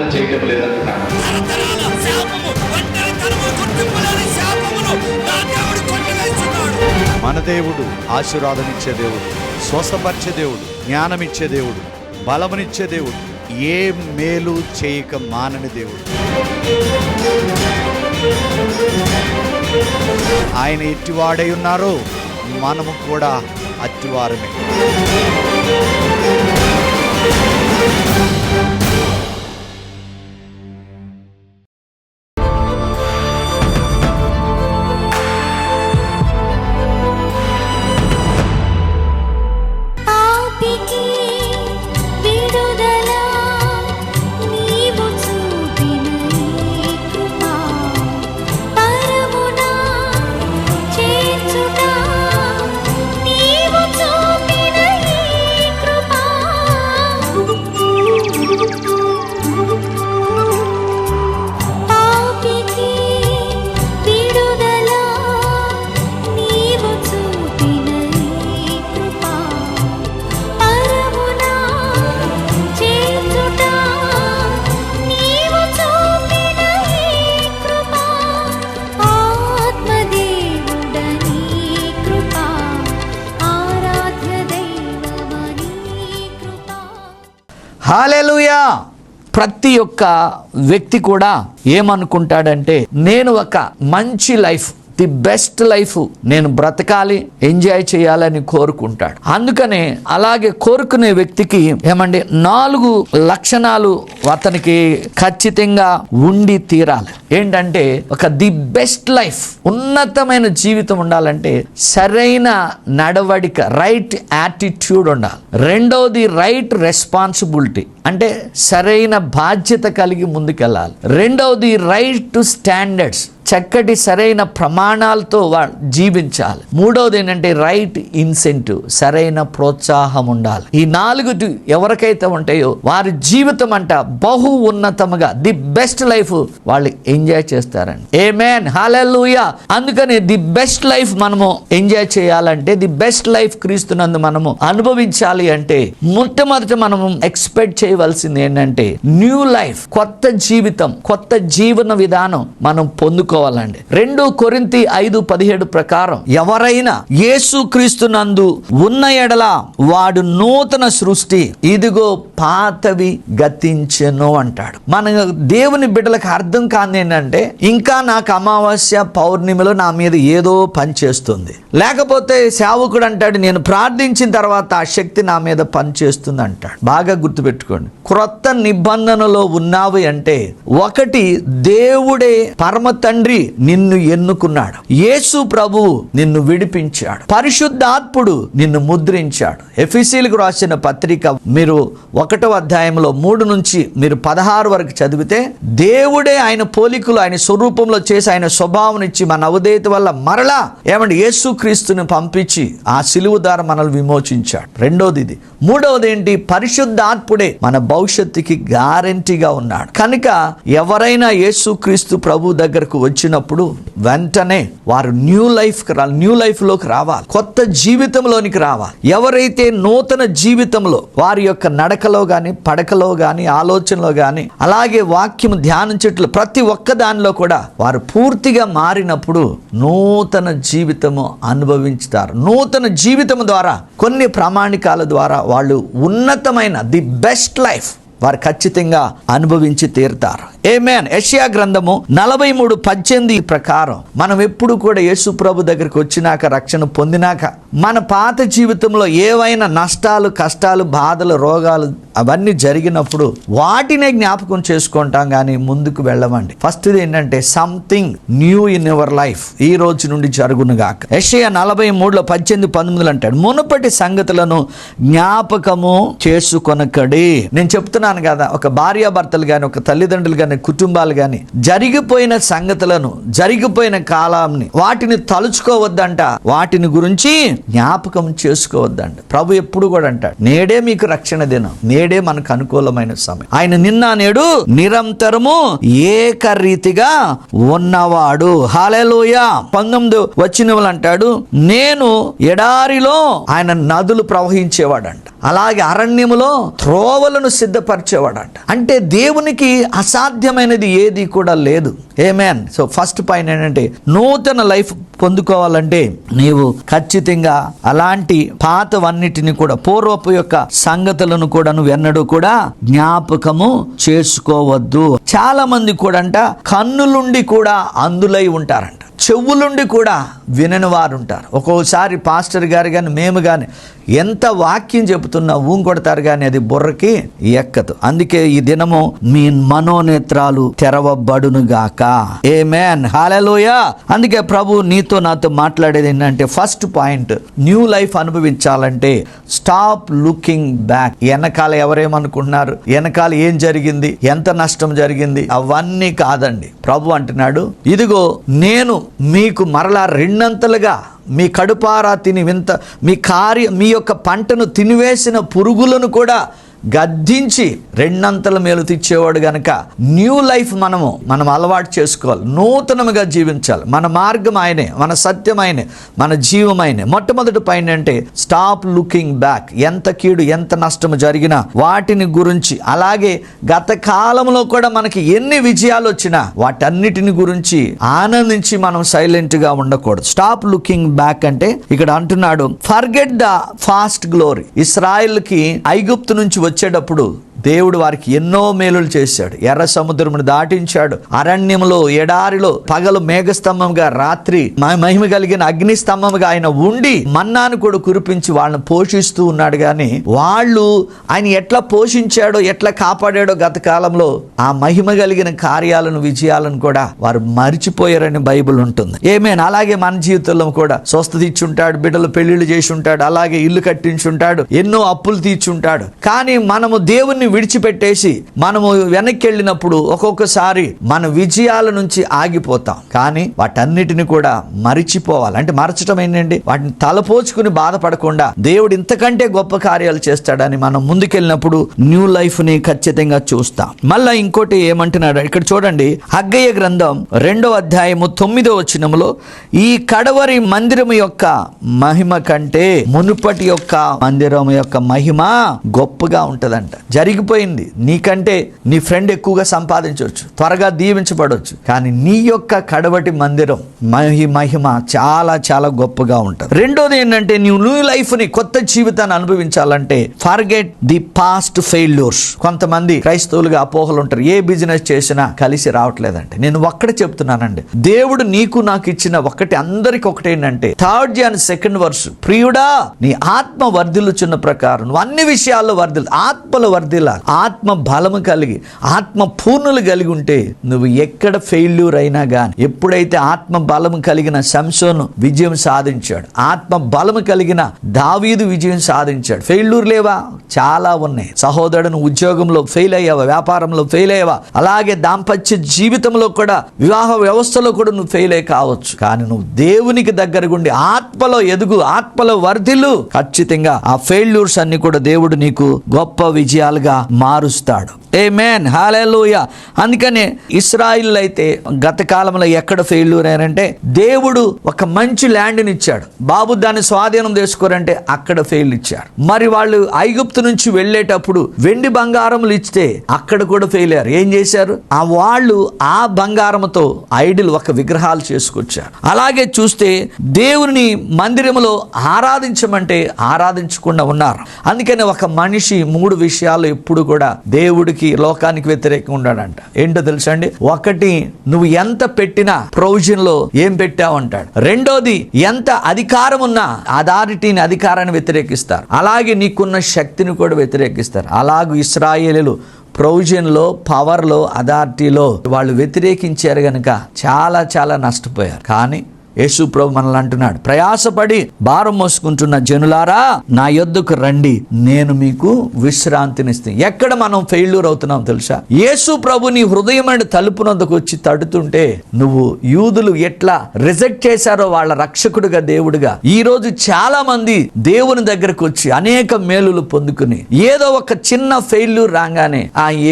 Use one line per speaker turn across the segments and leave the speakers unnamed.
ప్రార్థన చేయటం లేదంటున్నాను.
మన దేవుడు ఆశీర్వాదం ఇచ్చే దేవుడు, స్వస్థపరిచే దేవుడు, జ్ఞానం ఇచ్చే దేవుడు, బలమునిచ్చే దేవుడు, ఏ మేలు చేయక మానని దేవుడు. ఆయన ఎట్టివాడై ఉన్నారో మనము కూడా అట్టివారమే.
హల్లెలూయా. ప్రతి ఒక్క వ్యక్తి కూడా ఏమనుకుంటాడంటే, నేను ఒక మంచి లైఫ్, ది బెస్ట్ లైఫ్ నేను బ్రతకాలి, ఎంజాయ్ చేయాలని కోరుకుంటాడు. అందుకనే అలాగే కోరుకునే వ్యక్తికి ఏమండి 4 లక్షణాలు అతనికి ఖచ్చితంగా ఉండి తీరాలి. ఏంటంటే, ఒక ది బెస్ట్ లైఫ్, ఉన్నతమైన జీవితం ఉండాలంటే సరైన నడవడిక, రైట్ యాటిట్యూడ్ ఉండాలి. రెండవది రైట్ రెస్పాన్సిబిలిటీ, అంటే సరైన బాధ్యత కలిగి ముందుకెళ్ళాలి. రెండవది రైట్ స్టాండర్డ్స్, చక్కటి సరైన ప్రమాణాలతో జీవించాలి. మూడవది ఏంటంటే రైట్ ఇన్సెంటివ్, సరైన ప్రోత్సాహం ఉండాలి. ఈ 4 ఎవరికైతే ఉంటాయో వారి జీవితం అంట బహు ఉన్నతముగా, ది బెస్ట్ లైఫ్ వాళ్ళు ఎంజాయ్ చేస్తారండి. ఆమేన్, హల్లెలూయా. అందుకని ది బెస్ట్ లైఫ్ మనము ఎంజాయ్ చేయాలంటే, ది బెస్ట్ లైఫ్ క్రీస్తునందు మనము అనుభవించాలి అంటే, మొట్టమొదటి మనము ఎక్స్పెక్ట్ చేయవలసింది ఏంటంటే న్యూ లైఫ్, కొత్త జీవితం, కొత్త జీవన విధానం మనం పొందుకోవాలండి. 2 కొరింథీ 5:17 ప్రకారం ఎవరైనా యేసు క్రీస్తునందు ఉన్న ఎడల వాడు నూతన సృష్టి, ఇదిగో పాతవి గతించెను అంటాడు. మన దేవుని బిడ్డలకు అర్థం కాని ఏంటంటే, ఇంకా నాకు అమావాస్య పౌర్ణిమలో నా మీద ఏదో పని చేస్తుంది, లేకపోతే సేవకుడు అంటాడు నేను ప్రార్థించిన తర్వాత ఆ శక్తి నా మీద పనిచేస్తుంది అంటాడు. బాగా గుర్తుపెట్టుకోండి, క్రొత్త నిబంధనలో ఉన్నావు అంటే, ఒకటి దేవుడే పరమ తండ్రి నిన్ను ఎన్నుకున్నాడు, యేసు ప్రభువు నిన్ను విడిపించాడు, పరిశుద్ధాత్ముడు నిన్ను ముద్రించాడు. ఎఫెసీయులకు రాసిన పత్రిక మీరు 1వ అధ్యాయంలో 3 నుంచి మీరు 16 వరకు చదివితే, దేవుడే ఆయన పోలికలు, ఆయన స్వరూపంలో చేసి ఆయన స్వభావం ఇచ్చి మన అవధేయత వల్ల మరలా ఏమంటే యేసు క్రీస్తుని పంపించి ఆ సిలువ ద్వారా మనల్ని విమోచించాడు. రెండోది ఇది. మూడవది ఏంటి, పరిశుద్ధాత్ముడే మన భవిష్యత్తుకి గ్యారెంటీగా ఉన్నాడు. కనుక ఎవరైనా యేసు క్రీస్తు ప్రభు దగ్గరకు వచ్చినప్పుడు వెంటనే వారు న్యూ లైఫ్లోకి రావాలి, కొత్త జీవితంలోనికి రావాలి. ఎవరైతే నూతన జీవితంలో వారి యొక్క నడకలో కానీ, పడకలో కానీ, ఆలోచనలో కానీ, అలాగే వాక్యం ధ్యానించట్లు ప్రతి ఒక్క దానిలో కూడా వారు పూర్తిగా మారినప్పుడు నూతన జీవితము అనుభవించుతారు. నూతన జీవితం ద్వారా, కొన్ని ప్రామాణికాల ద్వారా వాళ్ళు ఉన్నతమైన ది బెస్ట్ లైఫ్ వారు ఖచ్చితంగా అనుభవించి తీరుతారు. ఆమేన్. యెషయా గ్రంథము 43:18 ప్రకారం మనం ఎప్పుడు కూడా యేసు ప్రభు దగ్గరికి వచ్చినాక, రక్షణ పొందినాక, మన పాత జీవితంలో ఏవైనా నష్టాలు, కష్టాలు, బాధలు, రోగాలు అవన్నీ జరిగినప్పుడు వాటినే జ్ఞాపకం చేసుకుంటాం కానీ ముందుకు వెళ్ళమండి. ఫస్ట్ ఏంటంటే something new in your life ఈ రోజు నుండి జరుగునుగాక. యెషయా 43:18-19 అంటాడు, మునుపటి సంగతులను జ్ఞాపకము చేసుకొనకడి. నేను చెప్తున్నాను కదా, ఒక భార్యాభర్తలు కానీ, ఒక తల్లిదండ్రులు కానీ కానీ కుటుంబాలు కానీ జరిగిపోయిన సంగతులను, జరిగిపోయిన కాలాన్ని వాటిని తలుచుకోవద్దంట, వాటిని గురించి జ్ఞాపకం చేసుకోవద్దంట. ప్రభు ఎప్పుడు కూడా అంటాడు, నేడే మీకు రక్షణ దినం, నేడే మనకు అనుకూలమైన సమయం. ఆయన నిన్న నేడు నిరంతరము ఏకరీతిగా ఉన్నవాడు. హల్లెలూయా. 19 వచనములు అంటాడు, నేను ఎడారిలో ఆయన నదులు ప్రవహించేవాడంట, అలాగే అరణ్యములో త్రోవలను సిద్ధపరిచేవాడంట. అంటే దేవునికి అసాధ్యమైనది ఏది కూడా లేదు. ఆమేన్. సో ఫస్ట్ పాయింట్ ఏంటంటే, నూతన లైఫ్ పొందుకోవాలంటే నీవు ఖచ్చితంగా అలాంటి పాతవన్నిటిని కూడా, పూర్వపు యొక్క సంగతులను కూడా నువ్వు ఎన్నడూ కూడా జ్ఞాపకము చేసుకోవద్దు. చాలా మంది కూడా అంట కన్నులుండి కూడా అందులై ఉంటారంట, చెవులుండి కూడా వినని వారు ఉంటారు. ఒక్కోసారి పాస్టర్ గారు కానీ మేము కానీ ఎంత వాక్యం చెబుతున్నా కొడతారు కానీ అది బుర్రకి ఎక్కదు. అందుకే ఈ దినము మీ మనోనేత్రాలు తెరవబడునుగాక. ఆమేన్. హల్లెలూయా. అందుకే ప్రభు నీతో నాతో మాట్లాడేది ఏంటంటే, ఫస్ట్ పాయింట్, న్యూ లైఫ్ అనుభవించాలంటే స్టాప్ లుకింగ్ బ్యాక్. వెనకాల ఎవరేమనుకుంటున్నారు, వెనకాల ఏం జరిగింది, ఎంత నష్టం జరిగింది, అవన్నీ కాదండి. ప్రభు అంటున్నాడు, ఇదిగో నేను మీకు మరలా రెండంతలుగా మీ కడుపారా తిని మీ యొక్క పంటను తినివేసిన పురుగులను కూడా గద్దించి రెండంతల మేలు తెచ్చేవాడు గనక న్యూ లైఫ్ మనం అలవాటు చేసుకోవాలి, నూతనముగా జీవించాలి. మన మార్గం ఆయనే, మన సత్యం ఆయనే, మన జీవం ఆయనే. మొట్టమొదటి పైన అంటే స్టాప్ లుకింగ్ బ్యాక్. ఎంత కీడు ఎంత నష్టము జరిగినా వాటిని గురించి, అలాగే గత కాలంలో కూడా మనకి ఎన్ని విజయాలు వచ్చినా వాటన్నిటిని గురించి ఆనందించి మనం సైలెంట్ గా ఉండకూడదు. స్టాప్ లుకింగ్ బ్యాక్ అంటే ఇక్కడ అంటున్నాడు, ఫర్గెట్ ద ఫాస్ట్ గ్లోరీ. ఇశ్రాయేలుకి ఐగుప్తు నుంచి వచ్చేటప్పుడు దేవుడు వారికి ఎన్నో మేలులు చేశాడు. ఎర్ర సముద్రమును దాటించాడు, అరణ్యంలో ఎడారిలో పగలు మేఘస్తంభంగా, రాత్రి మహిమ కలిగిన అగ్ని స్తంభంగా ఆయన ఉండి మన్నాను కూడా కురిపించి వాళ్ళని పోషిస్తూ ఉన్నాడు. కానీ వాళ్ళు ఆయన ఎట్లా పోషించాడో, ఎట్లా కాపాడాడో గత కాలంలో ఆ మహిమ కలిగిన కార్యాలను, విజయాలను కూడా వారు మరిచిపోయారని బైబిల్ ఉంటుంది. ఏమేనా అలాగే మన జీవితంలో కూడా స్వస్థత ఇచ్చుంటాడు, బిడ్డలు పెళ్లిళ్ళు చేసి ఉంటాడు, అలాగే ఇల్లు కట్టించుంటాడు, ఎన్నో అప్పులు తీర్చుంటాడు. కానీ మనము దేవుణ్ణి విడిచిపెట్టేసి మనము వెనక్కి వెళ్ళినప్పుడు ఒక్కొక్కసారి మన విజయాల నుంచి ఆగిపోతాం. కానీ వాటన్నిటిని కూడా మరిచిపోవాలి. అంటే మరచడం ఏంటండి, వాటిని తలపోచుకుని బాధపడకుండా దేవుడు ఇంతకంటే గొప్ప కార్యాలు చేస్తాడని మనం ముందుకెళ్ళినప్పుడు న్యూ లైఫ్ ని ఖచ్చితంగా చూస్తాం. మళ్ళా ఇంకోటి ఏమంటున్నాడు ఇక్కడ చూడండి, హగ్గయ్య గ్రంథం 2వ అధ్యాయము 9వ వచనములో, ఈ కడవరి మందిరము యొక్క మహిమ కంటే మునుపటి యొక్క మందిరం యొక్క మహిమ గొప్పగా ఉంటదంట. జరిగిపోయింది, నీకంటే నీ ఫ్రెండ్ ఎక్కువగా సంపాదించవచ్చు, త్వరగా దీవించబడవచ్చు, కానీ నీ యొక్క కడవటి మందిరం మహిమ చాలా చాలా గొప్పగా ఉంటుంది. రెండోది ఏంటంటే, న్యూ లైఫ్ ని, కొత్త జీవితాన్ని అనుభవించాలంటే ఫర్గెట్ ది పాస్ట్ ఫెయిల్యూర్స్. కొంతమంది క్రైస్తవులుగా అపోహలు ఉంటారు, ఏ బిజినెస్ చేసినా కలిసి రావట్లేదంటే. నేను ఒక్కటే చెప్తున్నానండి, దేవుడు నీకు నాకు ఇచ్చిన ఒకటి, అందరికి ఒకటేంటంటే 3rd John 2nd verse, ప్రియుడా నీ ఆత్మ వర్ధిల్లుచున్న ప్రకారం నువ్వు అన్ని విషయాల్లో వర్ధిల్లు, ఆత్మలో వర్ధిల్ల, ఆత్మ బలము కలిగి, ఆత్మ పూర్ణులు కలిగి ఉంటే నువ్వు ఎక్కడ ఫెయిల్యూర్ అయినా గాని, ఎప్పుడైతే ఆత్మ బలము కలిగిన సంసోను విజయం సాధించాడు, ఆత్మ బలము కలిగిన దావీదు విజయం సాధించాడు. ఫెయిల్యూర్ లేవా? చాలా ఉన్నాయి. సహోదరుడు, ఉద్యోగంలో ఫెయిల్ అయ్యావా, వ్యాపారంలో ఫెయిల్ అయ్యావా, అలాగే దాంపత్య జీవితంలో కూడా, వివాహ వ్యవస్థలో కూడా నువ్వు ఫెయిల్ అయ్యి కావచ్చు. కానీ నువ్వు దేవునికి దగ్గరగా ఉండి ఆత్మలో ఎదుగు, ఆత్మలో వర్ధిల్లు, ఖచ్చితంగా ఆ ఫెయిల్యూర్స్ అన్ని కూడా దేవుడు నీకు గొప్ప విజయాలుగా మారుస్తాడు. ఆమేన్. హల్లెలూయా. అందుకనే ఇశ్రాయేలు అయితే గత కాలంలో ఎక్కడ ఫెయిల్యూర్ అయ్యారంటే, దేవుడు ఒక మంచి ల్యాండ్ని ఇచ్చాడు, బాబు దాన్ని స్వాధీనం చేసుకోరంటే అక్కడ ఫెయిల్ ఇచ్చారు. మరి వాళ్ళు ఐగుప్తు నుంచి వెళ్ళేటప్పుడు వెండి బంగారములు ఇస్తే అక్కడ కూడా ఫెయిల్ అయ్యారు. ఏం చేశారు? వాళ్ళు ఆ బంగారంతో ఐడిల్, ఒక విగ్రహాలు చేసుకొచ్చారు. అలాగే చూస్తే దేవుని మందిరములో ఆరాధించమంటే ఆరాధించకుండా ఉన్నారు. అందుకని ఒక మనిషి 3 విషయాలు ఎప్పుడు కూడా దేవుడికి, లోకానికి వ్యతిరేకంగా ఉన్నాడంట. ఏంటో తెలుసా అండి? ఒకటి, నువ్వు ఎంత పెట్టినా ప్రొవిజన్ లో ఏం పెట్టావు అంటాడు. రెండోది, ఎంత అధికారం ఉన్నా అధికారాన్ని వ్యతిరేకిస్తారు, అలాగే నీకున్న శక్తిని కూడా వ్యతిరేకిస్తారు. అలాగే ఇశ్రాయేలీయులు ప్రొవిజన్లో, పవర్లో, అథారిటీలో వాళ్ళు వ్యతిరేకించారు గనుక చాలా చాలా నష్టపోయారు. కానీ యేసు ప్రభు మనల్ని అంటున్నాడు, ప్రయాసపడి భారం మోసుకుంటున్న జనులారా నా యొద్దకు రండి, నేను మీకు విశ్రాంతినిస్తాను. ఎక్కడ మనం ఫెయిల్యూర్ అవుతున్నాం తెలుసా? యేసు ప్రభు నీ హృదయం అంటే తలుపునందుకు వచ్చి తడుతుంటే నువ్వు యూదులు ఎట్లా రిజెక్ట్ చేశారో వాళ్ళ రక్షకుడుగా దేవుడుగా, ఈ రోజు చాలా మంది దేవుని దగ్గరకు వచ్చి అనేక మేలులు పొందుకుని ఏదో ఒక చిన్న ఫెయిల్యూర్ రాగానే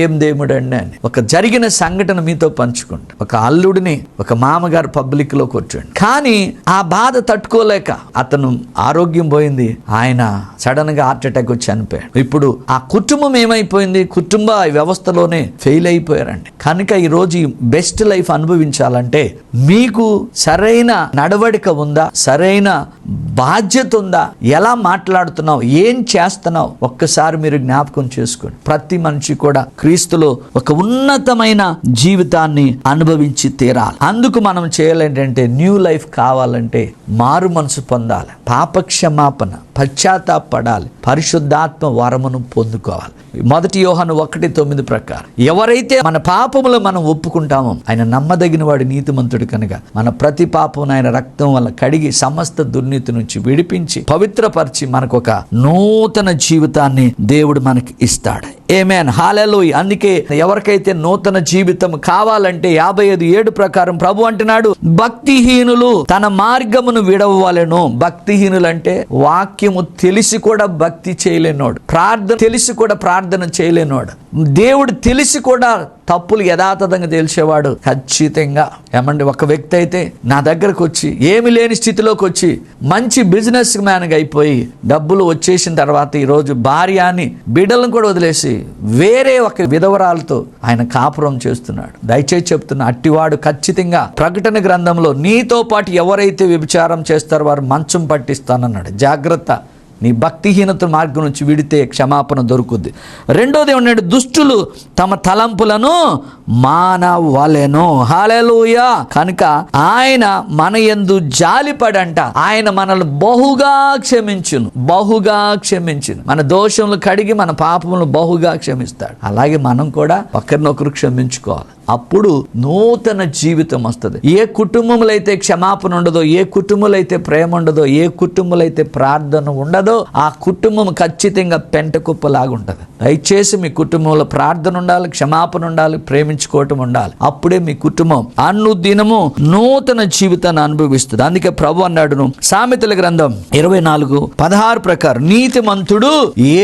ఏం దేవుడు అండి అని ఒక జరిగిన సంఘటన మీతో పంచుకుంటా. ఒక అల్లుడిని ఒక మామగారు పబ్లిక్ లో కూర్చోండి, కానీ ఆ బాధ తట్టుకోలేక అతను ఆరోగ్యం పోయింది, ఆయన సడన్ గా హార్ట్ అటాక్ వచ్చి చనిపోయాడు. ఇప్పుడు ఆ కుటుంబం ఏమైపోయింది? కుటుంబ వ్యవస్థలోనే ఫెయిల్ అయిపోయారండి. కనుక ఈ రోజు బెస్ట్ లైఫ్ అనుభవించాలంటే మీకు సరైన నడవడిక ఉందా, సరైన బాధ్యత ఉందా, ఎలా మాట్లాడుతున్నావు, ఏం చేస్తున్నావు, ఒక్కసారి మీరు జ్ఞాపకం చేసుకోండి. ప్రతి మనిషి కూడా క్రీస్తులో ఒక ఉన్నతమైన జీవితాన్ని అనుభవించి తీరాలి. అందుకు మనం చేయాలంటే న్యూ లైఫ్ కావాలంటే మారు మనసు పొందాలి, పాపక్షమాపణ, పశ్చాత్తాపడాలి, పరిశుద్ధాత్మ వరమును పొందుకోవాలి. 1 యోహాను 1:9 ప్రకారం ఎవరైతే మన పాపములు మనం ఒప్పుకుంటామో ఆయన నమ్మదగిన వాడు, నీతిమంతుడు కనుక మన ప్రతి పాపం ఆయన రక్తం వల్ల కడిగి సమస్త దుర్నీతి నుంచి విడిపించి పవిత్రపరిచి మనకు ఒక నూతన జీవితాన్ని దేవుడు మనకి ఇస్తాడు. ఆమేన్, హల్లెలూయా. అందుకే ఎవరికైతే నూతన జీవితం కావాలంటే 55:7 ప్రకారం ప్రభు అంటున్నాడు, భక్తిహీనులు తన మార్గమును విడవవలెను. భక్తిహీనులు అంటే వాక్యము తెలిసి కూడా భక్తి చేయలేనోడు, ప్రార్థన తెలిసి కూడా ప్రార్థన చేయలేనోడు, దేవుడు తెలిసి కూడా తప్పులు యథాతథంగా తెలిసేవాడు ఖచ్చితంగా. ఏమండి, ఒక వ్యక్తి అయితే నా దగ్గరకు వచ్చి ఏమి లేని స్థితిలోకి వచ్చి మంచి బిజినెస్ మ్యాన్గా అయిపోయి డబ్బులు వచ్చేసిన తర్వాత ఈరోజు భార్యని బిడ్డలను కూడా వదిలేసి వేరే ఒక విధవరాలతో ఆయన కాపురం చేస్తున్నాడు. దయచేసి చెప్తున్నా, అట్టివాడు ఖచ్చితంగా ప్రకటన గ్రంథంలో నీతో పాటు ఎవరైతే వ్యభిచారం చేస్తారో వారు మంచం పట్టిస్తానన్నాడు. జాగ్రత్త, నీ భక్తిహీనత మార్గం నుంచి విడితే క్షమాపణ దొరుకుద్ది. రెండోది ఏమన్నాడు? దుష్టులు తమ తలంపులను మానవలెను. హల్లెలూయా. కనుక ఆయన మన యందు జాలిపడంట ఆయన మనల్ని బహుగా క్షమించును, బహుగా క్షమించును. మన దోషములు కడిగి మన పాపములు బహుగా క్షమిస్తాడు. అలాగే మనం కూడా ఒకరినొకరు క్షమించుకోవాలి. అప్పుడు నూతన జీవితం వస్తుంది. ఏ కుటుంబంలో అయితే క్షమాపణ ఉండదో, ఏ కుటుంబంలో అయితే ప్రేమ ఉండదో, ఏ కుటుంబంలో అయితే ప్రార్థన ఉండదో ఆ కుటుంబం ఖచ్చితంగా పెంట కుప్పలాగా ఉంటుంది. దయచేసి మీ కుటుంబంలో ప్రార్థన ఉండాలి, క్షమాపణ ఉండాలి, ప్రేమించుకోవటం ఉండాలి. అప్పుడే మీ కుటుంబం అనుదినము నూతన జీవితాన్ని అనుభవిస్తుంది. అందుకే ప్రభు అన్నాడు సామెతల గ్రంథం 24:16 ప్రకారం, నీతిమంతుడు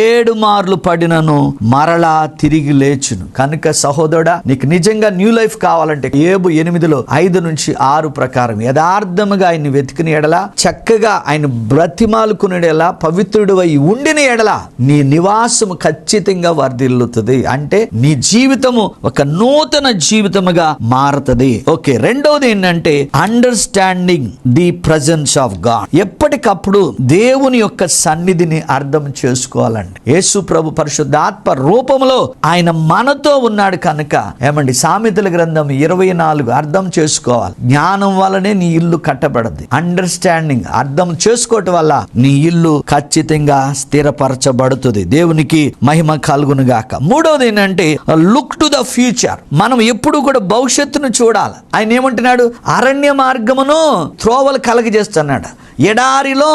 7 మార్లు పడినను మరలా తిరిగి లేచును. కనుక సహోదరుడా, నీకు నిజంగా న్యూ లైఫ్ కావాలంటే యోబు 8:5-6 ప్రకారం యథార్థముగా ఆయన్ని వెతికిన ఎడల, చక్కగా ఆయన బ్రతిమాలుకునే ఎడల, పవిత్రుడివై ఉండిన ఎడల నీ నివాసము ఖచ్చితంగా వర్ధిల్లుతుంది. అంటే నీ జీవితము ఒక నూతన జీవితముగా మారుతుంది. ఓకే, రెండవది ఏంటంటే understanding the presence of God. ఎప్పటికప్పుడు దేవుని యొక్క సన్నిధిని అర్థం చేసుకోవాలండి. యేసు ప్రభు పరిశుద్ధాత్మ రూపంలో ఆయన మనతో ఉన్నాడు కనుక ఏమండి, సామెతల గ్రంథం 24 అర్థం చేసుకోవాలి. జ్ఞానం వల్లనే నీ ఇల్లు కట్టబడద్ది. అండర్స్టాండింగ్ అర్థం చేసుకోవటం వల్ల నీ ఇల్లు ఖచ్చితంగా స్థిరపరచబడుతుంది. దేవునికి మహిమ కలుగును గాక. మూడవది ఏంటంటే లుక్ టు ద ఫ్యూచర్. మనం ఎప్పుడు కూడా భవిష్యత్తును చూడాలి. ఆయన ఏమంటున్నాడు? అరణ్య మార్గమును త్రోవలు కలగజేస్తున్నాడు, ఎడారిలో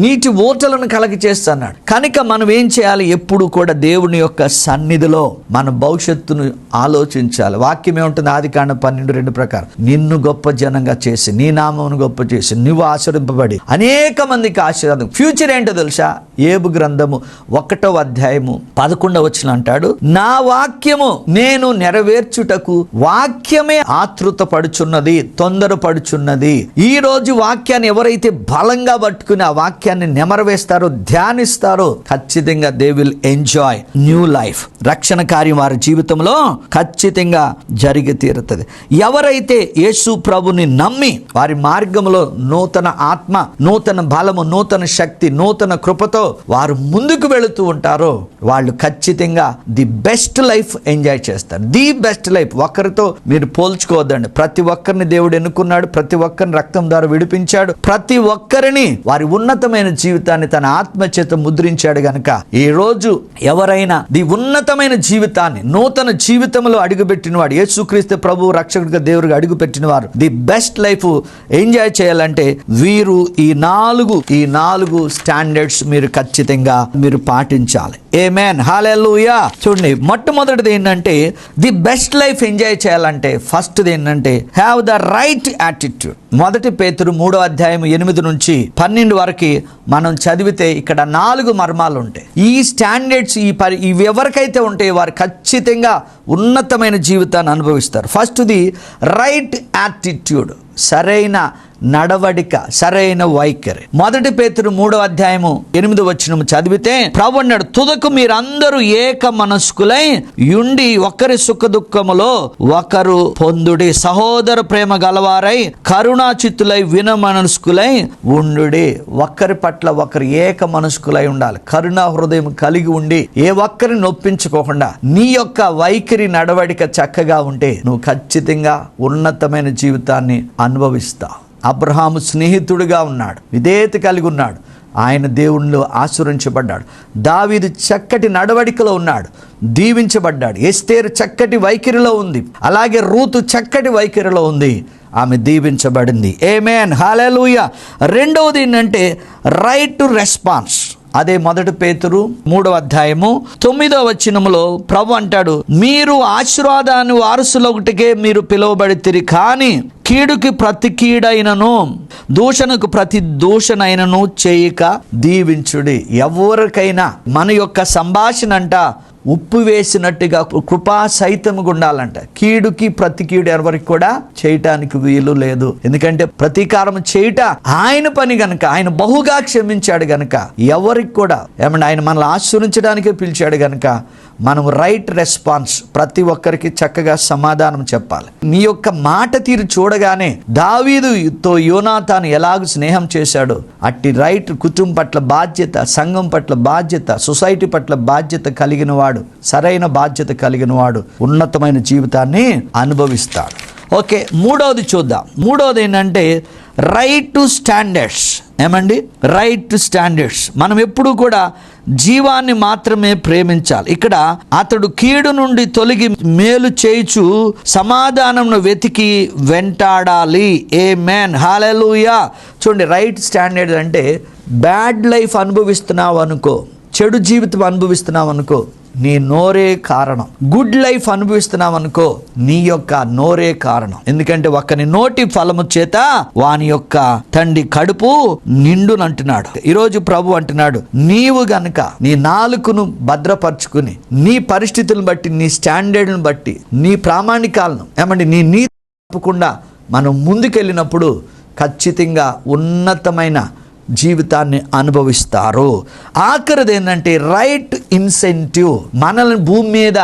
నీటి ఊటలను కలగ చేస్తున్నాడు. కనుక మనం ఏం చేయాలి? ఎప్పుడు కూడా దేవుని యొక్క సన్నిధిలో మన భవిష్యత్తును ఆలోచించాలి. వాక్యం ఏముంటుంది? ఆదికాండం 12:2 ప్రకారం, నిన్ను గొప్ప జనంగా చేసి నీ నామమును గొప్ప చేసి నువ్వు ఆశీర్వదింపబడి అనేక మందికి ఆశీర్వాదం. ఫ్యూచర్ ఏంటో తెలుసా? యోబు గ్రంథము 1:11 అంటాడు, నా వాక్యము నేను నెరవేర్చుటకు వాక్యమే ఆతృత పడుచున్నది, తొందరపడుచున్నది. ఈ రోజు వాక్యాన్ని ఎవరైతే బలంగా పట్టుకుని ఆ వాక్యాన్ని నెమరవేస్తారో, ధ్యానిస్తారో, ఖచ్చితంగా they will enjoy new life. రక్షణ కార్యం వారి జీవితంలో ఖచ్చితంగా జరిగి తీరుతుంది. ఎవరైతే యేసు ప్రభుని నమ్మి వారి మార్గంలో నూతన ఆత్మ, నూతన బలము, నూతన శక్తి, నూతన కృపతో వారు ముందుకు వెళుతూ ఉంటారో వాళ్ళు ఖచ్చితంగా ది బెస్ట్ లైఫ్ ఎంజాయ్ చేస్తారు. The best life. ఒక్కరితో మీరు పోల్చుకోవద్దండి. ప్రతి ఒక్కరిని దేవుడు ఎన్నుకున్నాడు, ప్రతి ఒక్కరిని రక్తం ద్వారా విడిపించాడు, ప్రతి ఒక్కరిని వారి ఉన్నతమైన జీవితాన్ని తన ఆత్మచేత ముద్రించాడు గనుక ఈ రోజు ఎవరైనా ది ఉన్నతమైన జీవితాన్ని, నూతన జీవితంలో అడుగుపెట్టిన వాడు, యేసుక్రీస్తు ప్రభు రక్షకుడిగా దేవుడిగా అడుగుపెట్టిన వారు ది బెస్ట్ లైఫ్ ఎంజాయ్ చేయాలంటే వీరు ఈ నాలుగు స్టాండర్డ్స్ మీరు ఖచ్చితంగా మీరు పాటించాలి. ఆమేన్, హల్లెలూయా. చూడండి, మొట్టమొదటిది ఏంటంటే ది బెస్ట్ లైఫ్ ఎంజాయ్ చేయాలంటే ఫస్ట్ది ఏంటంటే హ్యావ్ ద రైట్ యాటిట్యూడ్. 1 పేతురు 3వ అధ్యాయం 8 నుంచి 12 వరకు మనం చదివితే ఇక్కడ 4 మర్మాలు ఉంటాయి. ఈ స్టాండర్డ్స్ ఇవి ఎవరికైతే ఉంటాయో వారు ఖచ్చితంగా ఉన్నతమైన జీవితాన్ని అనుభవిస్తారు. ఫస్ట్ది రైట్ యాటిట్యూడ్, సరైన నడవడిక, సరైన వైఖరి. 1 పేతురు 3వ అధ్యాయము 8వ వచనం చదివితే ప్రభు అన్నాడు, తుదకు మీరందరూ ఏక మనస్కులై యుండి ఒకరి సుఖ దుఃఖములో ఒకరు పొందుడి, సహోదర ప్రేమ గలవారై కరుణాచిత్తులై విన మనస్కులై ఉండుడి. ఒకరి పట్ల ఒకరు ఏక మనస్కులై ఉండాలి. కరుణా హృదయం కలిగి ఉండి ఏ ఒక్కరిని నొప్పించుకోకుండా నీ యొక్క వైఖరి నడవడిక చక్కగా ఉంటే నువ్వు ఖచ్చితంగా ఉన్నతమైన జీవితాన్ని అనుభవిస్తావు. అబ్రహాము స్నేహితుడిగా ఉన్నాడు, విధేయత కలిగి ఉన్నాడు, ఆయన దేవునిలో ఆశీర్వదించబడ్డాడు. దావీదు చక్కటి నడవడికలో ఉన్నాడు, దీవించబడ్డాడు. ఎస్తేరు చక్కటి వైఖరిలో ఉంది, అలాగే రూతు చక్కటి వైఖరిలో ఉంది, ఆమె దీవించబడింది. ఆమేన్, హల్లెలూయా. రెండవది ఏంటంటే రైట్ టు రెస్పాన్స్. అదే 1 పేతురు 3వ అధ్యాయము 9వ వచనములో ప్రభు అంటాడు, మీరు ఆశీర్వాదాన్ని వారసులొకటికే మీరు పిలువబడితిరి, కానీ కీడుకి ప్రతి కీడైనను దూషణకు ప్రతి దూషణైనను చేయక దీవించుడి. ఎవరికైనా మన యొక్క సంభాషణ అంట ఉప్పు వేసినట్టుగా కృపా సహితముగా ఉండాలంట. కీడుకి ప్రతి కీడు ఎవరికి కూడా చేయటానికి వీలు లేదు. ఎందుకంటే ప్రతీకారం చేయట ఆయన పని గనక, ఆయన బహుగా క్షమించాడు గనక ఎవరికి కూడా ఏమన్నా ఆయన మనల్ని ఆశీర్వదించడానికే పిలిచాడు గనక మనం రైట్ రెస్పాన్స్, ప్రతి ఒక్కరికి చక్కగా సమాధానం చెప్పాలి. నీ యొక్క మాట తీరు చూడగానే దావీదుతో యోనాతాను ఎలాగ స్నేహం చేశాడో అట్టి రైట్ కుటుంబం పట్ల బాధ్యత, సంఘం పట్ల బాధ్యత, సొసైటీ పట్ల బాధ్యత కలిగిన వాడు, సరైన బాధ్యత కలిగిన వాడు ఉన్నతమైన జీవితాన్ని అనుభవిస్తాడు. ఓకే, మూడవది చూద్దాం. మూడవది ఏంటంటే రైట్ టు స్టాండర్డ్స్. ఏమండి, రైట్ టు స్టాండర్డ్స్. మనం ఎప్పుడు కూడా జీవాన్ని మాత్రమే ప్రేమించాలి. ఇక్కడ అతడు కీడు నుండి తొలగి మేలు చేయుచు సమాధానంను వెతికి వెంటాడాలి. ఆమేన్, హల్లెలూయా. చూడండి, రైట్ స్టాండర్డ్ అంటే బ్యాడ్ లైఫ్ అనుభవిస్తున్నావు అనుకో, చెడు జీవితం అనుభవిస్తున్నావు అనుకో, నీ నోరే కారణం. గుడ్ లైఫ్ అనుభవిస్తున్నావు అనుకో, నీ యొక్క నోరే కారణం. ఎందుకంటే ఒక్కని నోటి ఫలము చేత వాని యొక్క తండ్రి కడుపు నిండునంటున్నాడు. ఈరోజు ప్రభు అంటున్నాడు, నీవు గనుక నీ నాలుకను భద్రపరుచుకుని నీ పరిస్థితులను బట్టి, నీ స్టాండర్డ్ని బట్టి, నీ ప్రామాణికాలను ఏమంటే నీ నీతి తప్పకుండా మనం ముందుకెళ్ళినప్పుడు ఖచ్చితంగా ఉన్నతమైన జీవితాన్ని అనుభవిస్తారు. ఆఖరిది ఏంటంటే రైట్ ఇన్సెంటివ్. మనల్ని భూమి మీద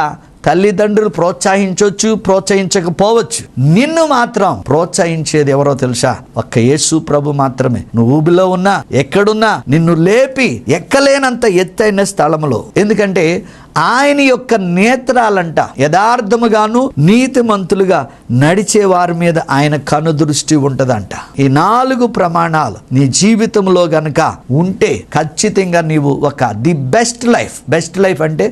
తల్లిదండ్రులు ప్రోత్సహించవచ్చు, ప్రోత్సహించకపోవచ్చు. నిన్ను మాత్రం ప్రోత్సహించేది ఎవరో తెలుసా? ఒక్క యేసు ప్రభు మాత్రమే. నువ్వు ఊబిలో ఉన్నా, ఎక్కడున్నా నిన్ను లేపి ఎక్కలేనంత ఎత్తైన స్థలములో, ఎందుకంటే ఆయన యొక్క నేత్రాలంట యథార్థముగాను నీతిమంతులుగా నడిచే వారి మీద ఆయన కనుదృష్టి ఉంటదంట. ఈ 4 ప్రమాణాలు నీ జీవితంలో గనక ఉంటే ఖచ్చితంగా నీవు ఒక the best life. Best life అంటే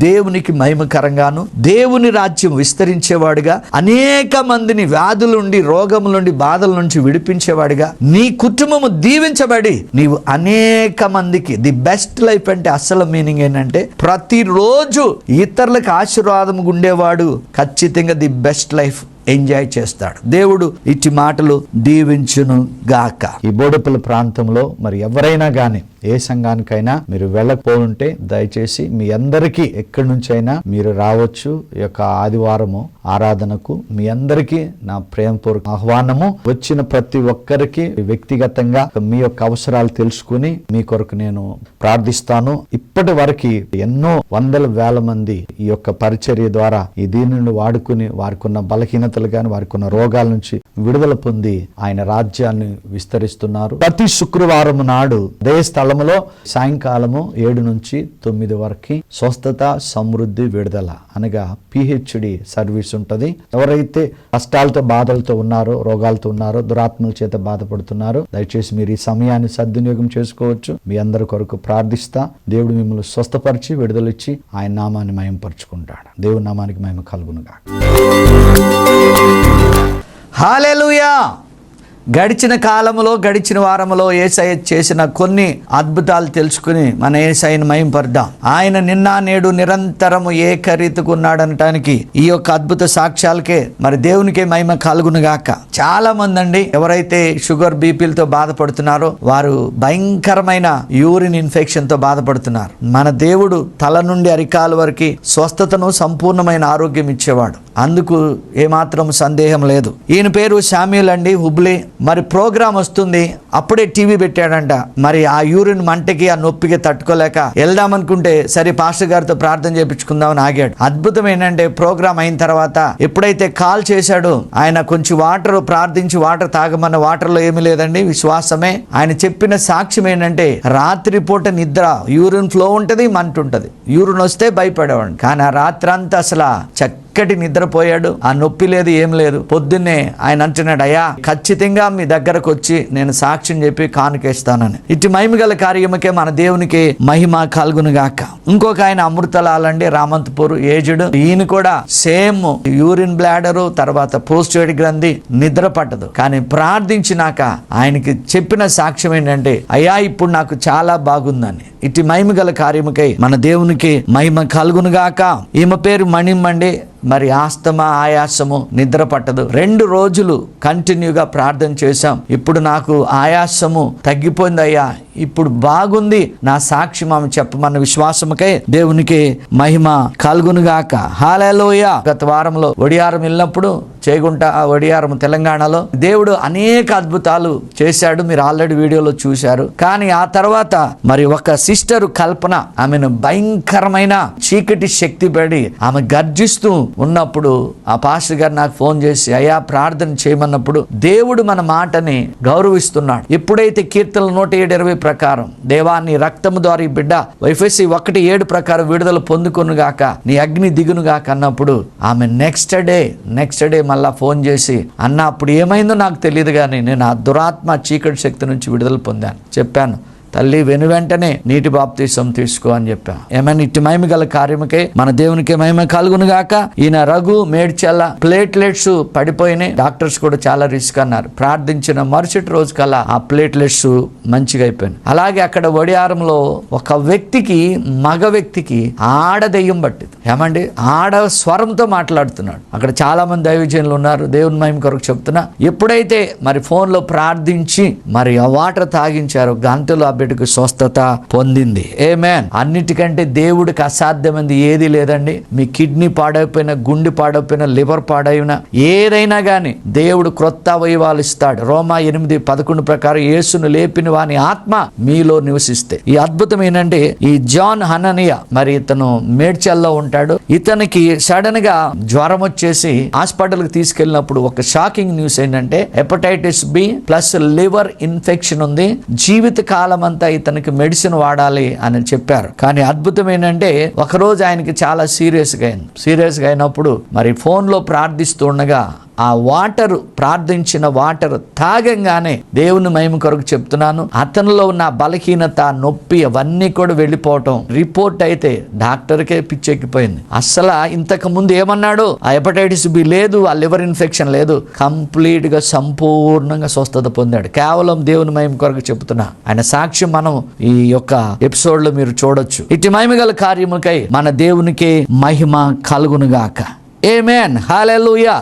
దేవునికి మహిమకరంగాను, దేవుని రాజ్యం విస్తరించేవాడుగా, అనేక మందిని వ్యాధుల నుండి, రోగముల నుండి, బాధల నుంచి విడిపించేవాడుగా, నీ కుటుంబము దీవించబడి నీవు అనేక మందికి ది బెస్ట్ లైఫ్ అంటే అసలు మీనింగ్ ఏంటంటే ప్రతిరోజు ఇతరులకు ఆశీర్వాదం ఉండేవాడు ఖచ్చితంగా ది బెస్ట్ లైఫ్ ఎంజాయ్ చేస్తాడు. దేవుడు ఇట్టి మాటలు దీవించును గాక. ఈ బోడుపల్లి ప్రాంతంలో మరి ఎవరైనా కానీ ఏ సంఘానికైనా మీరు వెళ్ళకపోతుంటే దయచేసి మీ అందరికీ ఎక్కడి నుంచైనా మీరు రావచ్చు. ఈ యొక్క ఆదివారము ఆరాధనకు మీ అందరికీ నా ప్రేమపూర్వక ఆహ్వానము. వచ్చిన ప్రతి ఒక్కరికి వ్యక్తిగతంగా మీ యొక్క అవసరాలు తెలుసుకుని మీ కొరకు నేను ప్రార్థిస్తాను. ఇప్పటి వరకు ఎన్నో వందల వేల మంది ఈ యొక్క పరిచర్య ద్వారా ఈ దీనిని వాడుకుని వారికి ఉన్న బలహీనత
బలహీనతలు కానీ వారికి ఉన్న రోగాల నుంచి విడుదల పొంది ఆయన రాజ్యాన్ని విస్తరిస్తున్నారు. ప్రతి శుక్రవారం నాడు అదే స్థలములో సాయంకాలము 7 నుంచి 9 వరకు స్వస్థత, సమృద్ధి, విడుదల అనగా PHD సర్వీస్ ఉంటుంది. ఎవరైతే కష్టాలతో బాధలతో ఉన్నారో, రోగాలతో ఉన్నారో, దురాత్మల చేత బాధపడుతున్నారో దయచేసి మీరు ఈ సమయాన్ని సద్వినియోగం చేసుకోవచ్చు. మీ అందరి కొరకు ప్రార్థిస్తా. దేవుడు మిమ్మల్ని స్వస్థపరిచి విడుదలిచ్చి ఆయన నామాన్ని మహిమపరుచుకుంటాడు. దేవుని నామానికి మహిమ కలుగునుగా.
హల్లెలూయా. గడిచిన కాలంలో, గడిచిన వారంలో యేసయ్య చేసిన కొన్ని అద్భుతాలు తెలుసుకుని మన యేసయ్యను మహిమపరుద్దాం. ఆయన నిన్న నేడు నిరంతరము ఏకరీతిగా ఉన్నాడనటానికి ఈ యొక్క అద్భుత సాక్ష్యాలకే మరి దేవునికే మహిమ కలుగునుగాక. చాలా మంది అండి ఎవరైతే షుగర్, బీపీలతో బాధపడుతున్నారో వారు భయంకరమైన యూరిన్ ఇన్ఫెక్షన్ తో బాధపడుతున్నారు. మన దేవుడు తల నుండి అరికాల వరకు స్వస్థతను, సంపూర్ణమైన ఆరోగ్యం ఇచ్చేవాడు. అందుకు ఏమాత్రం సందేహం లేదు. ఈయన పేరు శామ్యూల్ అండి, హుబ్లీ. మరి ప్రోగ్రాం వస్తుంది, అప్పుడే టీవీ పెట్టాడంట. మరి ఆ యూరిన్ మంటకి, ఆ నొప్పికి తట్టుకోలేక వెళ్దామనుకుంటే సరే పాస్టర్ గారితో ప్రార్థన చేయించుకుందామని ఆగాడు. అద్భుతం ఏంటంటే ప్రోగ్రాం అయిన తర్వాత ఎప్పుడైతే కాల్ చేశాడో ఆయన కొంచెం వాటర్ ప్రార్థించి వాటర్ తాగమన్న వాటర్లో ఏమీ లేదండి, విశ్వాసమే. ఆయన చెప్పిన సాక్ష్యం ఏంటంటే రాత్రిపూట నిద్ర, యూరిన్ ఫ్లో ఉంటది, మంట ఉంటది. యూరిన్ వస్తే భయపడేవాడు, కానీ ఆ రాత్రి అంతా అసలు చక్కటి నిద్రపోయాడు. ఆ నొప్పి లేదు, ఏం లేదు. పొద్దున్నే ఆయన అంటున్నాడు, అయ్యా ఖచ్చితంగా మీ దగ్గరకు వచ్చి నేను సాక్ష్యం చెప్పి కానుకేస్తానని. ఇటు మహిమ గల కార్యముకే మన దేవునికి మహిమ కలుగునుగాక. ఇంకొక ఆయన అమృతలాలండి, రామంతపూర్, ఏజ్డ్. ఈయన కూడా సేమ్ యూరిన్ బ్లాడరు, తర్వాత పోస్టేడ్ గ్రంథి, నిద్ర పట్టదు. కానీ ప్రార్థించినాక ఆయనకి చెప్పిన సాక్ష్యం ఏంటంటే అయ్యా ఇప్పుడు నాకు చాలా బాగుందని. ఇటు మహిమ గల కార్యముకై మన దేవునికి మహిమ కలుగునుగాక. ఈమె పేరు మణిమండి. మరి ఆస్తమా, ఆయాసము, నిద్ర పట్టదు. 2 రోజులు కంటిన్యూగా ప్రార్థన చేశాం. ఇప్పుడు నాకు ఆయాసము తగ్గిపోయింది అయ్యా, ఇప్పుడు బాగుంది, నా సాక్ష్యం ఆమె చెప్పమన్న విశ్వాసముకై దేవునికి మహిమ కలుగునుగాక. హల్లెలూయా. గత వారంలో ఒడియారం వెళ్ళినప్పుడు, చేగుంట ఒడియారం తెలంగాణలో దేవుడు అనేక అద్భుతాలు చేశాడు. మీరు ఆల్రెడీ వీడియోలో చూశారు. కానీ ఆ తర్వాత మరి ఒక సిస్టర్ కల్పన, ఆమెను భయంకరమైన చీకటి శక్తి పడి ఆమె గర్జిస్తూ ఉన్నప్పుడు ఆ పాస్టర్ గారు నాకు ఫోన్ చేసి అయ్యా ప్రార్థన చేయమన్నప్పుడు దేవుడు మన మాటని గౌరవిస్తున్నాడు. ఎప్పుడైతే కీర్తనలు 107:20 ప్రకారం దేవా నీ రక్తము ద్వారా ఈ బిడ్డ ఎఫెసీ 1:7 ప్రకారం విడుదల పొందుకొనుగాక, నీ అగ్ని దిగునుగాక అన్నప్పుడు ఆమె నెక్స్ట్ డే మళ్ళా ఫోన్ చేసి అన్న అప్పుడు ఏమైందో నాకు తెలియదు కానీ నేను ఆ దురాత్మ చీకటి శక్తి నుంచి విడుదల పొందాను. చెప్పాను, తల్లి వెంటనే నీటి బాప్తీసం తీసుకో అని చెప్పా. ఏమైనా ఇటు మహిమ గల కార్యముకే మన దేవునికి మహిమ కలుగునుగాక. ఈయన రఘు, మేడ్చల్ల ప్లేట్లెట్స్ పడిపోయినాయి. డాక్టర్స్ కూడా చాలా రిస్క్ అన్నారు. ప్రార్థించిన మరుసటి రోజు కల్లా ఆ ప్లేట్లెట్స్ మంచిగా అయిపోయినాయి. అలాగే అక్కడ వడియారంలో ఒక వ్యక్తికి, మగ వ్యక్తికి ఆడ దెయ్యం పట్టింది. ఏమండి, ఆడ స్వరంతో మాట్లాడుతున్నాడు. అక్కడ చాలా మంది దైవజనులు ఉన్నారు. దేవుని మహిమ కొరకు చెప్తున్నా. ఎప్పుడైతే మరి ఫోన్ లో ప్రార్థించి మరి ఆ వాటర్ తాగించారో గంటలో బిడ్డకు స్వస్థత పొందింది. ఆమేన్. అన్నిటికంటే దేవుడికి అసాధ్యమైనది ఏది లేదండి. మీ కిడ్నీ పాడైపోయినా, గుండె పాడైపోయినా, లివర్ పాడైనా, ఏదైనా కానీ దేవుడు క్రొత్త అవయవాలు ఇస్తాడు. రోమా 8:11 ప్రకారం యేసును లేపిన వాని ఆత్మ మీలో నివసిస్తే. ఈ అద్భుతం ఏంటంటే ఈ జాన్ హననియా, మరి ఇతను మేడ్చల్లో ఉంటాడు. ఇతనికి సడన్ గా జ్వరం వచ్చేసి హాస్పిటల్ కి తీసుకెళ్ళినప్పుడు ఒక షాకింగ్ న్యూస్ ఏంటంటే hepatitis B plus liver infection ఉంది, జీవిత కాలం అంతా ఇతనికి మెడిసిన్ వాడాలి అని చెప్పారు. కానీ అద్భుతం ఏంటంటే ఒకరోజు ఆయనకి చాలా సీరియస్గా అయినప్పుడు మరి ఫోన్లో ప్రార్థిస్తూ ఉండగా ఆ వాటర్, ప్రార్థించిన వాటర్ తాగంగానే దేవుని మహిమ కొరకు చెప్తున్నాను, అతనిలో ఉన్న బలహీనత, నొప్పి అవన్నీ కూడా వెళ్ళిపోవటం. రిపోర్ట్ అయితే డాక్టర్కే పిచ్చెక్కిపోయింది. అస్సలు ఇంతకు ముందు ఏమన్నాడు, ఆ హెపటైటిస్ B లేదు, ఆ లివర్ ఇన్ఫెక్షన్ లేదు, కంప్లీట్ గా సంపూర్ణంగా స్వస్థత పొందాడు. కేవలం దేవుని మహిమ కొరకు చెప్తున్నా. ఆయన సాక్ష్యం మనం ఈ యొక్క ఎపిసోడ్ లో మీరు చూడొచ్చు. ఇటు మహిమ గల కార్యముకై మన దేవునికి మహిమ కలుగునుగాక. ఆమేన్. హల్లెలూయా.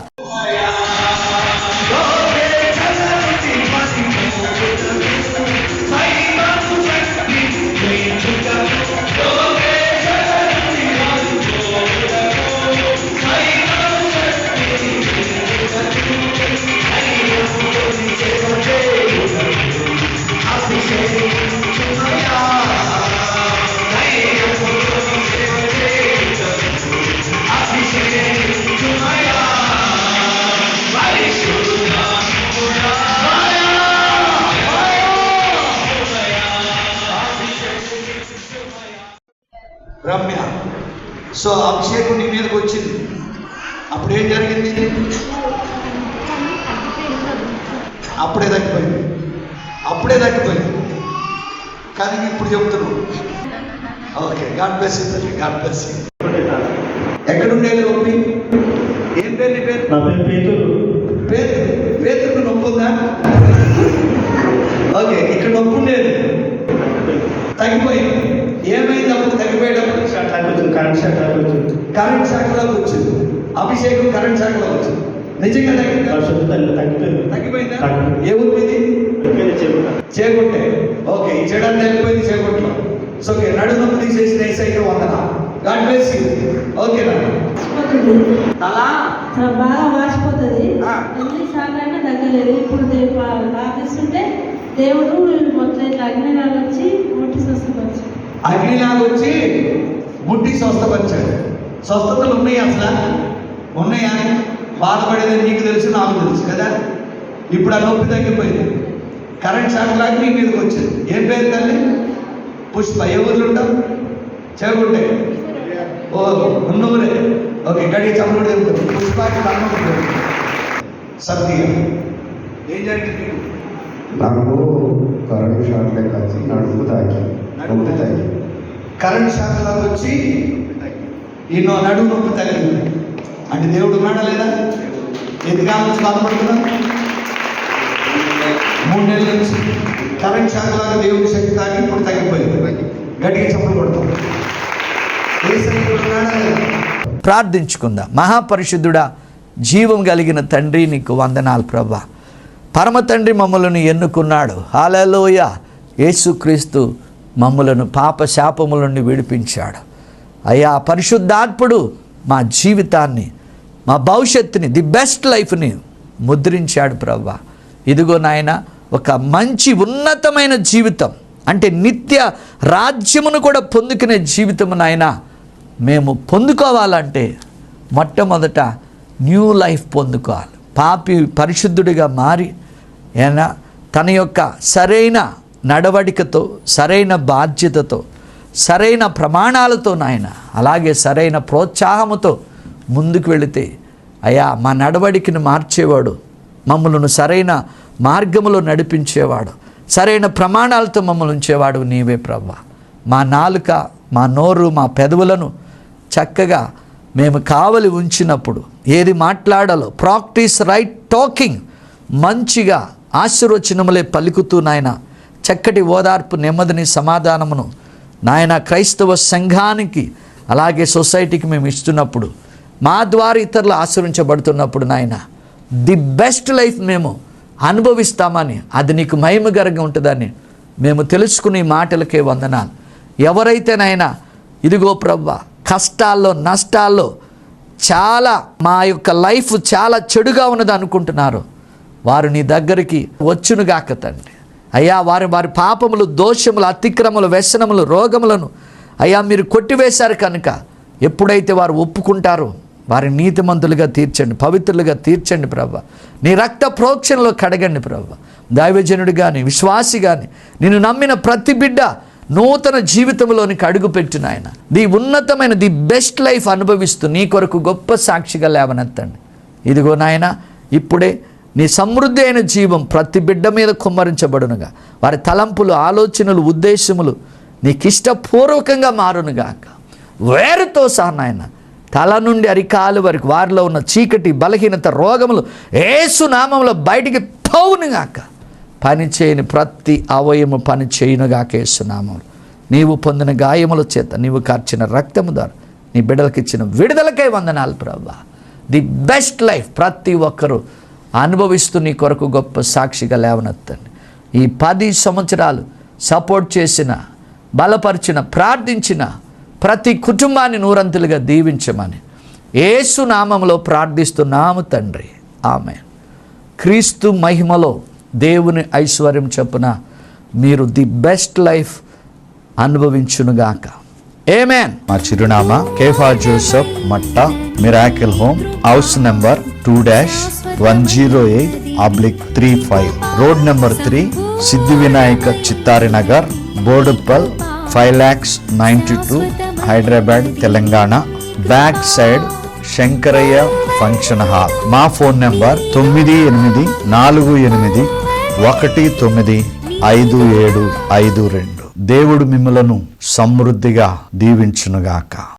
సో అభిషేకం నీ మీదకి వచ్చింది. అప్పుడు ఏం జరిగింది? అప్పుడే తగ్గిపోయింది. కానీ ఇప్పుడు చెప్తున్నావు. ఓకే, గాడ్ బ్లెస్ యు తల్లి, గాడ్ బ్లెస్ యు. ఎక్కడుండేది నొప్పి? ఏం పేరు నీ పేరు?
నా పేరు పేతురు.
పేతుకు నొప్పి ఉందా? ఓకే, ఇక్కడ నొప్పి ఉండేది, తగ్గిపోయింది. ఏమైంది అప్పుడు తగ్గిపోయేటప్పుడు? కరెంట్ షాక్లోకి వచ్చింది. అభిషేకం కరెంట్ షాక్లోకి వచ్చింది. నిజంగా తగ్గిపోయిందా? ఏ ఊరు ఇది? చేకుంటే. ఓకే, ఈ చెడంతా వెళ్ళిపోయింది చేకుంట్లో. సో ఓకే, నడు నొప్పి తీసేసిన ఏసైకి వందన. God bless you. ఓకేనా? అలా
బాగా వాసిపోతుంది. ఎన్నిసార్లు అయినా తగ్గలేదు. ఇప్పుడు ప్రార్థిస్తుంటే దేవుడు మొత్తం ఇట్లా అగ్నిలాగా వచ్చి ముట్టి స్వస్థపరిచాడు.
అగ్నిలాగా వచ్చి ముట్టి స్వస్థపరిచాడు. స్వస్థతలు ఉన్నాయి, అసలు ఉన్నాయా? బాధపడేది నీకు తెలుసు, నాకు తెలుసు కదా. ఇప్పుడు ఆ నొప్పి తగ్గిపోయింది. కరెంట్ షాక్ లాగా నీ మీదకి వచ్చింది. ఏం పేరు తల్లి? పుష్ప. ఏ ఊర్లు ఉంటావు? చేకుంటే. ఓ ఉన్నూరే. ఓకే, గడి చప్పుడు చెప్తారు. పుష్పకి నమ్మకం. సత్య ఏం జరిగింది?
నాకు కరెంట్ షాక్ లెక్క వచ్చి నడుపు తాకి
కరెంట్ షాక్ లాగా వచ్చి ఈయన నడుము నొప్పి తగ్గింది. అంటే దేవుడు ఉన్నాడా లేదా? ఎంతకాలం నుంచి బాధపడుతున్నా? 3 నెలల నుంచి. కరెంట్ షాక్ లాగా దేవుడి శక్తి తాకి ఇప్పుడు తగ్గిపోయింది. గట్టిగా చప్పుడు కొడతాం.
ప్రార్థించుకుందాం. మహాపరిశుద్ధుడా, జీవం కలిగిన తండ్రి, నీకు వందనాలు ప్రభా. పరమ తండ్రి మమ్మలను ఎన్నుకున్నాడు. హల్లెలూయా. యేసుక్రీస్తు మమ్మలను పాప శాపముల నుండి విడిపించాడు. అయ్యా, పరిశుద్ధాత్ముడు మా జీవితాన్ని, మా భవిష్యత్తుని, ది బెస్ట్ లైఫ్ని ముద్రించాడు ప్రభా. ఇదిగో నాయన, ఒక మంచి ఉన్నతమైన జీవితం, అంటే నిత్య రాజ్యమును కూడా పొందుకునే జీవితం నాయన మేము పొందుకోవాలంటే మొట్టమొదట న్యూ లైఫ్ పొందుకోవాలి. పాపి పరిశుద్ధుడిగా మారి ఏనా తన యొక్క సరైన నడవడికతో, సరైన బాధ్యతతో, సరైన ప్రమాణాలతో నాయన, అలాగే సరైన ప్రోత్సాహముతో ముందుకు వెళితే అయ్యా, మా నడవడికను మార్చేవాడు, మమ్మల్ని సరైన మార్గములో నడిపించేవాడు, సరైన ప్రమాణాలతో మమ్మల్ని ఉంచేవాడు నీవే ప్రభా. మా నాలుక, మా నోరు, మా పెదవులను చక్కగా మేము కావలి ఉంచినప్పుడు ఏది మాట్లాడాలో ప్రాక్టీస్ రైట్ టాకింగ్, మంచిగా ఆశీర్వచనములే పలుకుతూ నాయన చక్కటి ఓదార్పు, నెమ్మదిని, సమాధానమును నాయన క్రైస్తవ సంఘానికి అలాగే సొసైటీకి మేము ఇస్తున్నప్పుడు, మా ద్వారా ఇతరులు ఆశీర్వించబడుతున్నప్పుడు నాయన ది బెస్ట్ లైఫ్ మేము అనుభవిస్తామని, అది నీకు మహిమకరంగా ఉంటుందని మేము తెలుసుకునే మాటలకే వందనాలు. ఎవరైతే నాయన ఇదిగో ప్రవ్వా కష్టాల్లో, నష్టాల్లో చాలా మా యొక్క లైఫ్ చాలా చెడుగా ఉన్నది అనుకుంటున్నారు, వారు నీ దగ్గరికి వచ్చునుగాక తండ్రి. అయ్యా, వారి పాపములు, దోషములు, అతిక్రమములు, వ్యసనములు, రోగములను అయ్యా మీరు కొట్టివేశారు కనుక ఎప్పుడైతే వారు ఒప్పుకుంటారో వారి నీతిమంతులుగా తీర్చండి, పవిత్రులుగా తీర్చండి ప్రభా. నీ రక్త ప్రోక్షణలో కడగండి ప్రభా. దైవజనుడు కానీ, విశ్వాసి కానీ, నిన్ను నమ్మిన ప్రతి బిడ్డ నూతన జీవితంలోనికి అడుగుపెట్టిన ఆయన ది ఉన్నతమైన ది బెస్ట్ లైఫ్ అనుభవిస్తూ నీ కొరకు గొప్ప సాక్షిగా లేవనెత్తండి. ఇదిగో నాయన, ఇప్పుడే నీ సమృద్ధి అయిన జీవం ప్రతి బిడ్డ మీద కుమ్మరించబడునుగా. వారి తలంపులు, ఆలోచనలు, ఉద్దేశములు నీకిష్టపూర్వకంగా మారునుగాక. వేరుతో సహా నాయన తల నుండి అరికాలు వరకు వారిలో ఉన్న చీకటి, బలహీనత, రోగములు యేసు నామములో బయటికి పోవునుగాక. పని చేయని ప్రతి అవయము పని చేయునుగాక యేసు నామములో. నీవు పొందిన గాయముల చేత, నీవు కార్చిన రక్తము ద్వారా నీ బిడ్డలకు ఇచ్చిన విడుదలకై వందనాలు ప్రభువా. ది బెస్ట్ లైఫ్ ప్రతి ఒక్కరూ అనుభవిస్తూ నీ కొరకు గొప్ప సాక్షిగా లేవనెత్తండి. ఈ 10 సంవత్సరాలు సపోర్ట్ చేసిన, బలపరిచిన, ప్రార్థించిన ప్రతి కుటుంబాన్ని నూరంతులుగా దీవించమని యేసు నామములో ప్రార్థిస్తున్నాము తండ్రి. ఆమేన్. క్రీస్తు మహిమలో దేవుని ఐశ్వర్యం చొప్పున మీరు ది బెస్ట్ లైఫ్ అనుభవించునుగాక. ఆమేన్. మా చిరునామా Kefa Joseph Matta, miracle home, house number 2-108/35, road number 3, Siddhi Vinayaka, Chittari Nagar, Boduppal, 5,92,000, Hyderabad, Telangana
back side Shankaraiah function hall. మా ఫోన్ నెంబర్ 9848195752. దేవుడు మిమ్మలను సమృద్ధిగా దీవించునుగాక.